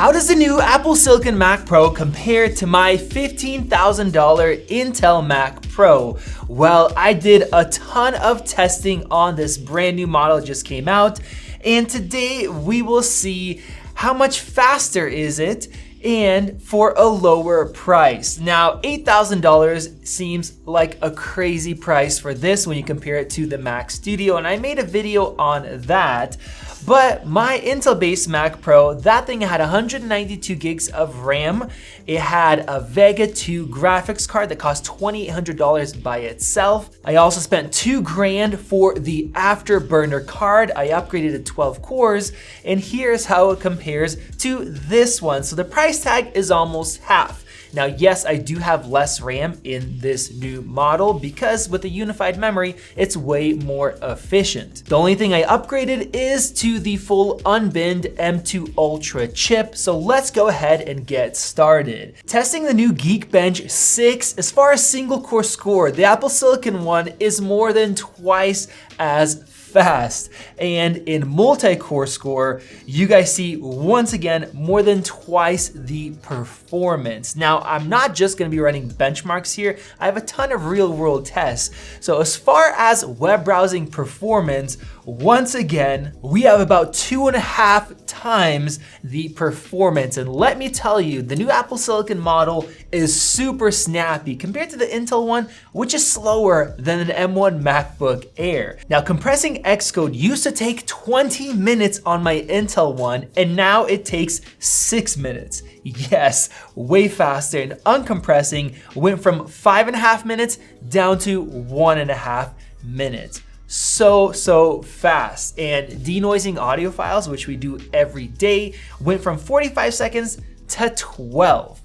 How does the new Apple Silicon Mac Pro compare to my $15,000 Intel Mac Pro? Well, I did a ton of testing on this brand new model that just came out, and today we will see how much faster is it and for a lower price. Now, $8,000 seems like a crazy price for this when you compare it to the Mac Studio, and I made a video on that. But my Intel-based Mac Pro, that thing had 192 gigs of RAM. It had a Vega 2 graphics card that cost $2,800 by itself. I also spent $2,000 for the Afterburner card. I upgraded to 12 cores, and here's how it compares to this one. So the price tag is almost half. Now, yes, I do have less RAM in this new model because with the unified memory, it's way more efficient. The only thing I upgraded is to the full unbinned M2 Ultra chip. So let's go ahead and get started. Testing the new Geekbench 6, as far as single core score, the Apple Silicon one is more than twice as fast. And in multi-core score, you guys see once again more than twice the performance. Now, I'm not just gonna be running benchmarks here, I have a ton of real world tests. So as far as web browsing performance, once again, we have about 2.5 times the performance. And let me tell you, the new Apple Silicon model is super snappy compared to the Intel one, which is slower than an M1 MacBook Air. Now, compressing Xcode used to take 20 minutes on my Intel one, and now it takes 6 minutes. Yes, way faster. And uncompressing went from 5.5 minutes down to 1.5 minutes. So fast. And denoising audio files, which we do every day, went from 45 seconds to 12.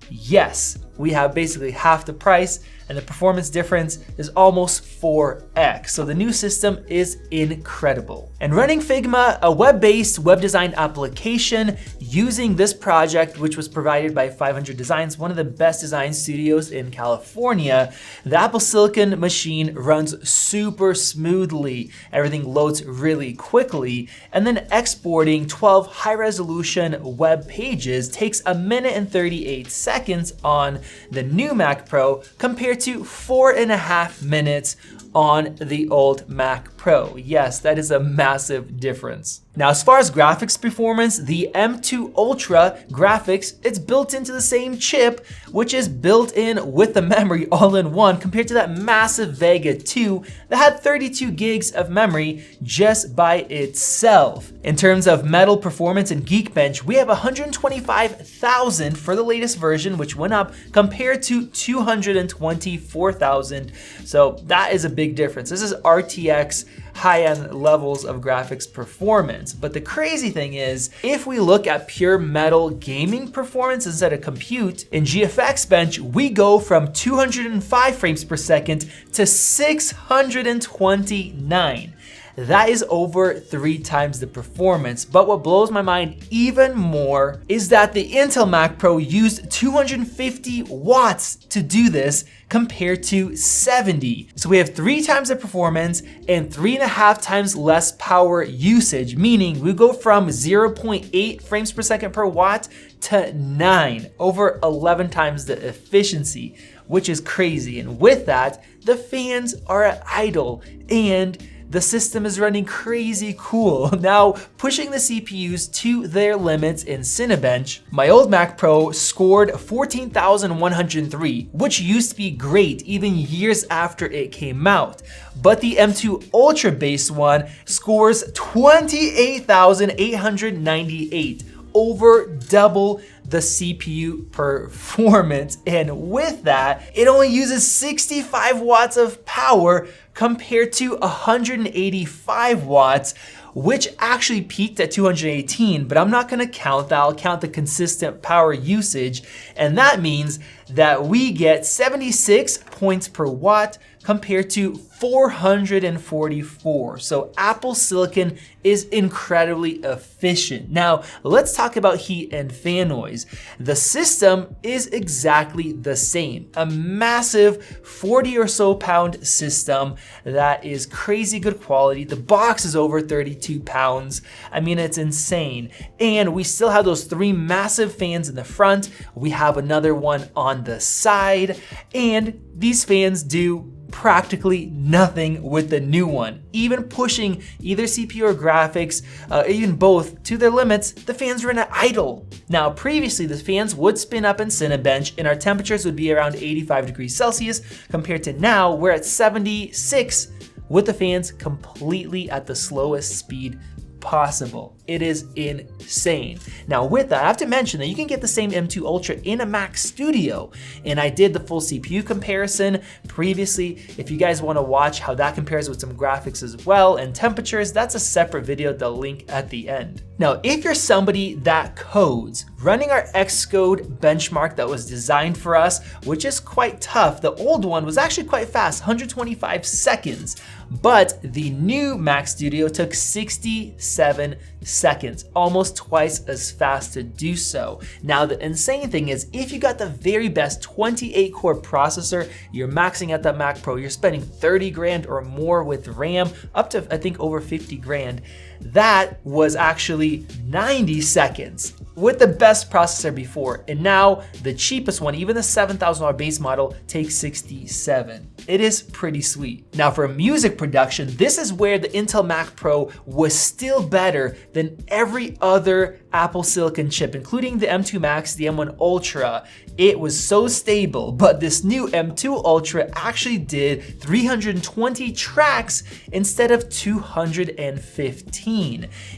Yes, we have basically half the price, and the performance difference is almost 4x. So the new system is incredible. And running Figma, a web-based web design application, using this project, which was provided by 500 Designs, one of the best design studios in California, the Apple Silicon machine runs super smoothly. Everything loads really quickly. And then exporting 12 high-resolution web pages takes 1 minute and 38 seconds on the new Mac Pro compared to 4.5 minutes on the old Mac Pro. Yes, that is a massive difference. Now, as far as graphics performance, the M2 Ultra graphics, it's built into the same chip, which is built in with the memory all in one, compared to that massive Vega 2 that had 32 gigs of memory just by itself. In terms of metal performance in Geekbench, we have 125,000 for the latest version, which went up compared to 224,000. So that is a big difference. This is RTX high-end levels of graphics performance. But the crazy thing is, if we look at pure metal gaming performance instead of compute, in GFXBench, we go from 205 frames per second to 629. That is over 3 times the performance. But what blows my mind even more is that the Intel Mac Pro used 250 watts to do this compared to 70. So we have 3 times the performance and 3.5 times less power usage, meaning we go from 0.8 frames per second per watt to 9, over 11 times the efficiency, which is crazy. And with that, the fans are at idle and the system is running crazy cool. Now, pushing the CPUs to their limits in Cinebench, my old Mac Pro scored 14,103, which used to be great even years after it came out. But the M2 Ultra based one scores 28,898, over double the CPU performance. And with that, it only uses 65 watts of power compared to 185 watts, which actually peaked at 218, but I'm not gonna count that. I'll count the consistent power usage. And that means that we get 76 points per watt compared to 444. So Apple Silicon is incredibly efficient. Now, let's talk about heat and fan noise. The system is exactly the same. A massive 40 or so pound system that is crazy good quality. The box is over 32 pounds. I mean, it's insane. And we still have those 3 massive fans in the front. We have another one on the side, and these fans do practically nothing with the new one. Even pushing either CPU or graphics, even both, to their limits, the fans run at idle. Now, previously, the fans would spin up in Cinebench and our temperatures would be around 85 degrees Celsius, compared to now, we're at 76 with the fans completely at the slowest speed possible. It is insane. Now with that, I have to mention that you can get the same M2 Ultra in a Mac Studio, and I did the full CPU comparison previously. If you guys want to watch how that compares with some graphics as well and temperatures, that's a separate video, the link at the end. Now, if you're somebody that codes, running our Xcode benchmark that was designed for us, which is quite tough, the old one was actually quite fast, 125 seconds, but the new Mac Studio took 67 seconds, almost twice as fast to do so. Now, the insane thing is, if you got the very best 28 core processor, you're maxing out that Mac Pro, you're spending 30 grand or more with RAM, up to I think over 50 grand. That was actually 90 seconds with the best processor before. And now the cheapest one, even the $7,000 base model, takes 67. It is pretty sweet. Now for music production, this is where the Intel Mac Pro was still better than every other Apple Silicon chip, including the M2 Max, the M1 Ultra. It was so stable, but this new M2 Ultra actually did 320 tracks instead of 215.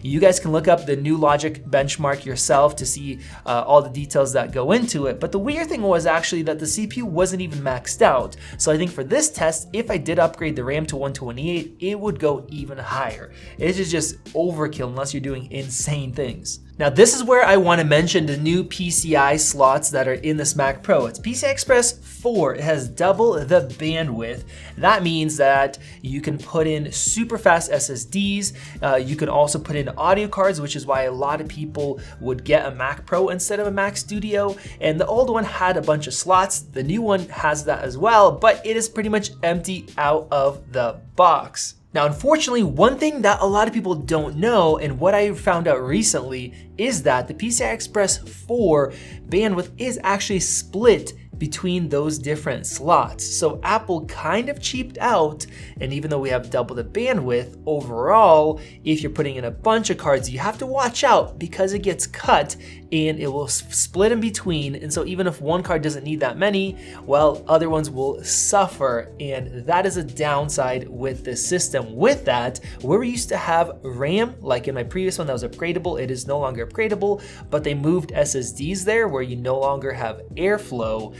You guys can look up the new Logic benchmark yourself to see all the details that go into it. But the weird thing was actually that the CPU wasn't even maxed out. So I think for this test, if I did upgrade the RAM to 128, it would go even higher. It is just overkill unless you're doing insane things. Now this is where I want to mention the new PCI slots that are in this Mac Pro. It's PCI Express 4. It has double the bandwidth. That means that you can put in super fast SSDs. You can also put in audio cards, which is why a lot of people would get a Mac Pro instead of a Mac Studio. And the old one had a bunch of slots. The new one has that as well, but it is pretty much empty out of the box. Now, unfortunately, one thing that a lot of people don't know, and what I found out recently, is that the PCI Express 4 bandwidth is actually split between those different slots. So Apple kind of cheaped out, and even though we have double the bandwidth, overall, if you're putting in a bunch of cards, you have to watch out because it gets cut and it will split in between. And so even if one card doesn't need that many, well, other ones will suffer, and that is a downside with this system. With that, where we used to have RAM, like in my previous one that was upgradable, it is no longer upgradable, but they moved SSDs there where you no longer have airflow.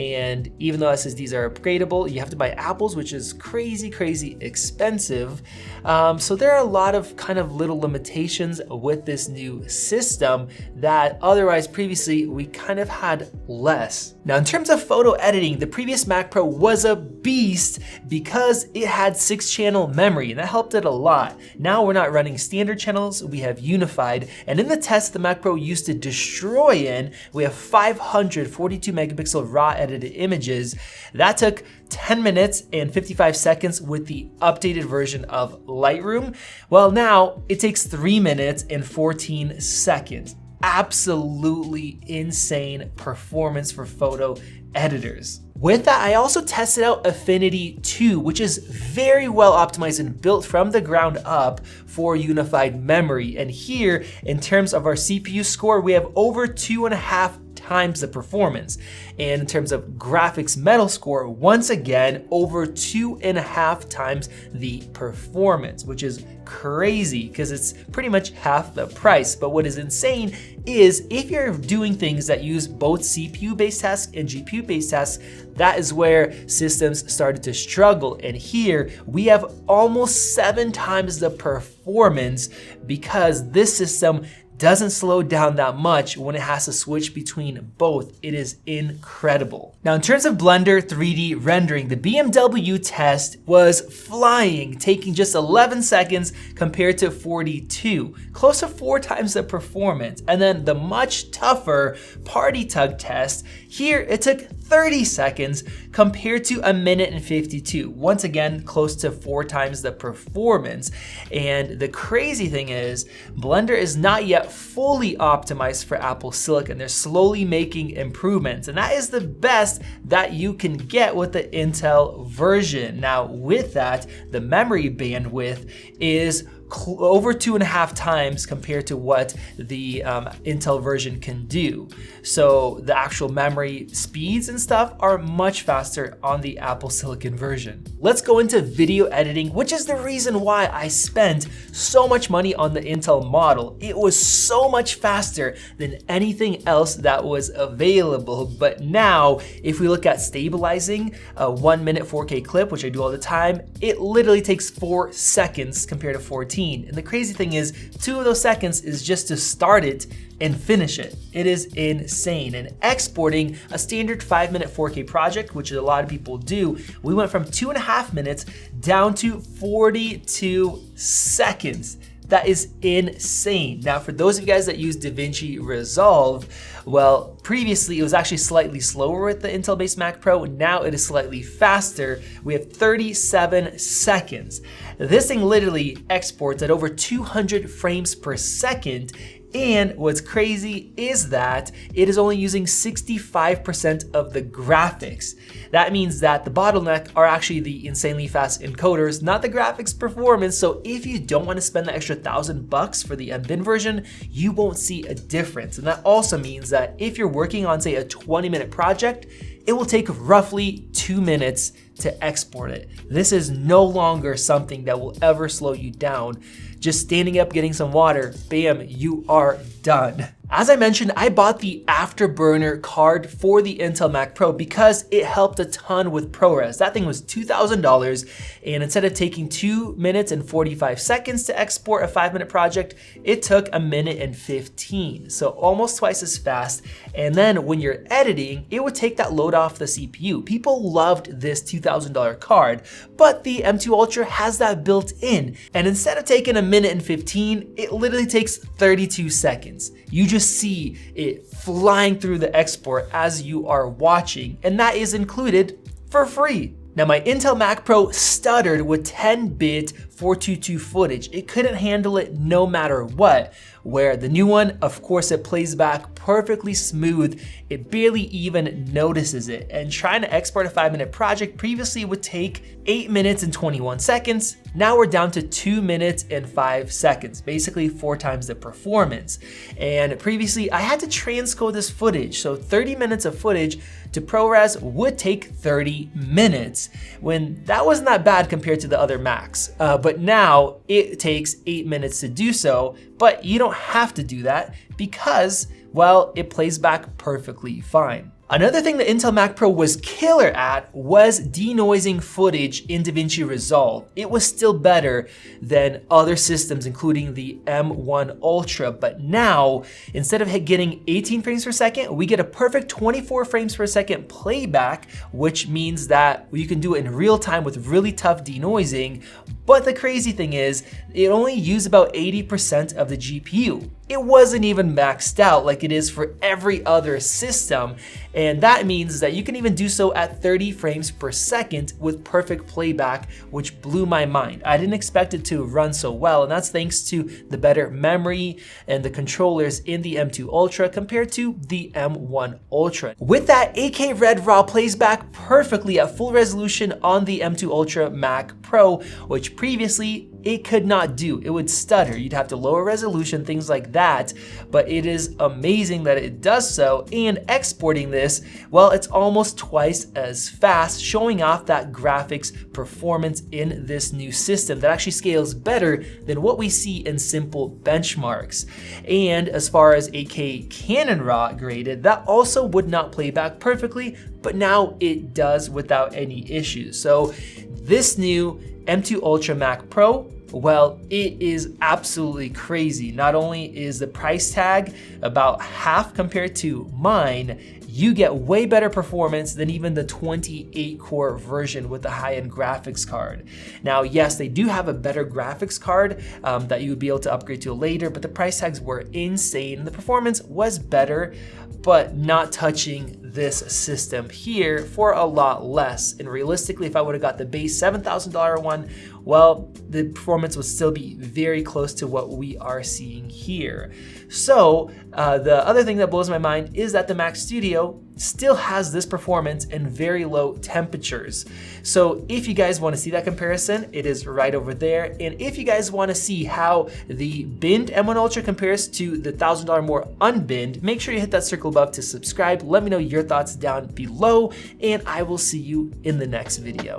And even though SSDs are upgradable, you have to buy Apples, which is crazy expensive. So there are a lot of kind of little limitations with this new system that otherwise previously we kind of had less. Now in terms of photo editing, the previous Mac Pro was a beast because it had 6-channel memory, and that helped it a lot. Now we're not running standard channels, we have unified, and in the test the Mac Pro used to destroy in, we have 542 megapixel raw edited images. That took 10 minutes and 55 seconds with the updated version of Lightroom. Well, now it takes 3 minutes and 14 seconds. Absolutely insane performance for photo editors. With that, I also tested out Affinity 2, which is very well optimized and built from the ground up for unified memory. And here, in terms of our CPU score, we have over 2.5 times the performance. And in terms of graphics metal score, once again, over 2.5 times the performance, which is crazy because it's pretty much half the price. But what is insane is if you're doing things that use both CPU-based tasks and GPU-based tasks, that is where systems started to struggle. And here we have almost 7 times the performance because this system doesn't slow down that much when it has to switch between both. It is incredible. Now, in terms of Blender 3D rendering, the BMW test was flying, taking just 11 seconds compared to 42, close to 4 times the performance. And then the much tougher Party Tug test, here it took 30 seconds compared to 1 minute and 52. Once again, close to 4 times the performance. And the crazy thing is, Blender is not yet fully optimized for Apple Silicon. They're slowly making improvements, and that is the best that you can get with the Intel version. Now, with that, the memory bandwidth is over 2.5 times compared to what the Intel version can do. So the actual memory speeds and stuff are much faster on the Apple Silicon version. Let's go into video editing, which is the reason why I spent so much money on the Intel model. It was so much faster than anything else that was available. But now, if we look at stabilizing a 1 minute 4K clip, which I do all the time, it literally takes 4 seconds compared to 14. And the crazy thing is, 2 of those seconds is just to start it and finish it. It is insane. And exporting a standard 5-minute 4K project, which a lot of people do, we went from 2.5 minutes down to 42 seconds. That is insane. Now, for those of you guys that use DaVinci Resolve, well, previously it was actually slightly slower with the Intel-based Mac Pro. Now it is slightly faster. We have 37 seconds. This thing literally exports at over 200 frames per second. And what's crazy is that it is only using 65% of the graphics. That means that the bottleneck are actually the insanely fast encoders, not the graphics performance. So if you don't want to spend the extra $1,000 for the MBin version, you won't see a difference. And that also means that if you're working on, say, a 20-minute project, it will take roughly 2 minutes to export it. This is no longer something that will ever slow you down. Just standing up, getting some water, bam, you are done. As I mentioned, I bought the Afterburner card for the Intel Mac Pro because it helped a ton with ProRes. That thing was $2,000, and instead of taking 2 minutes and 45 seconds to export a 5-minute project, it took 1 minute and 15. So almost twice as fast. And then when you're editing, it would take that load off the CPU. People loved this $2,000 card, but the M2 Ultra has that built in. And instead of taking 1 minute and 15, it literally takes 32 seconds. You just see it flying through the export as you are watching, and that is included for free. Now, my Intel Mac Pro stuttered with 10-bit 422 footage. It couldn't handle it no matter what. Where the new one, of course, it plays back perfectly smooth. It barely even notices it. And trying to export a 5-minute project previously would take 8 minutes and 21 seconds. Now we're down to 2 minutes and 5 seconds, basically 4 times the performance. And previously I had to transcode this footage. So 30 minutes of footage to ProRes would take 30 minutes, when that wasn't that bad compared to the other Macs. But now it takes 8 minutes to do so, but you don't have to do that because, well, it plays back perfectly fine. Another thing the Intel Mac Pro was killer at was denoising footage in DaVinci Resolve. It was still better than other systems, including the M1 Ultra, but now, instead of getting 18 frames per second, we get a perfect 24 frames per second playback, which means that you can do it in real time with really tough denoising. But the crazy thing is, it only used about 80% of the GPU. It wasn't even maxed out like it is for every other system. And that means that you can even do so at 30 frames per second with perfect playback, which blew my mind. I didn't expect it to run so well, and that's thanks to the better memory and the controllers in the M2 Ultra compared to the M1 Ultra. With that, 8K Red Raw plays back perfectly at full resolution on the M2 Ultra Mac Pro, which previously it could not do. It would stutter. You'd have to lower resolution, things like that. But it is amazing that it does so, and exporting this, well, it's almost twice as fast, showing off that graphics performance in this new system that actually scales better than what we see in simple benchmarks. And as far as 8K Canon RAW graded, that also would not play back perfectly, but now it does without any issues. So this new M2 Ultra Mac Pro Well, it is absolutely crazy. Not only is the price tag about half compared to mine, you get way better performance than even the 28 core version with the high-end graphics card. Now, yes, they do have a better graphics card that you would be able to upgrade to later, but the price tags were insane. The performance was better, but not touching this system here for a lot less. And realistically, if I would have got the base $7,000 one, well, the performance would still be very close to what we are seeing here. So the other thing that blows my mind is that the Mac Studio still has this performance in very low temperatures. So if you guys want to see that comparison, it is right over there. And if you guys want to see how the binned M1 Ultra compares to the $1,000 more unbinned, make sure you hit that circle above to subscribe. Let me know your thoughts down below, and I will see you in the next video.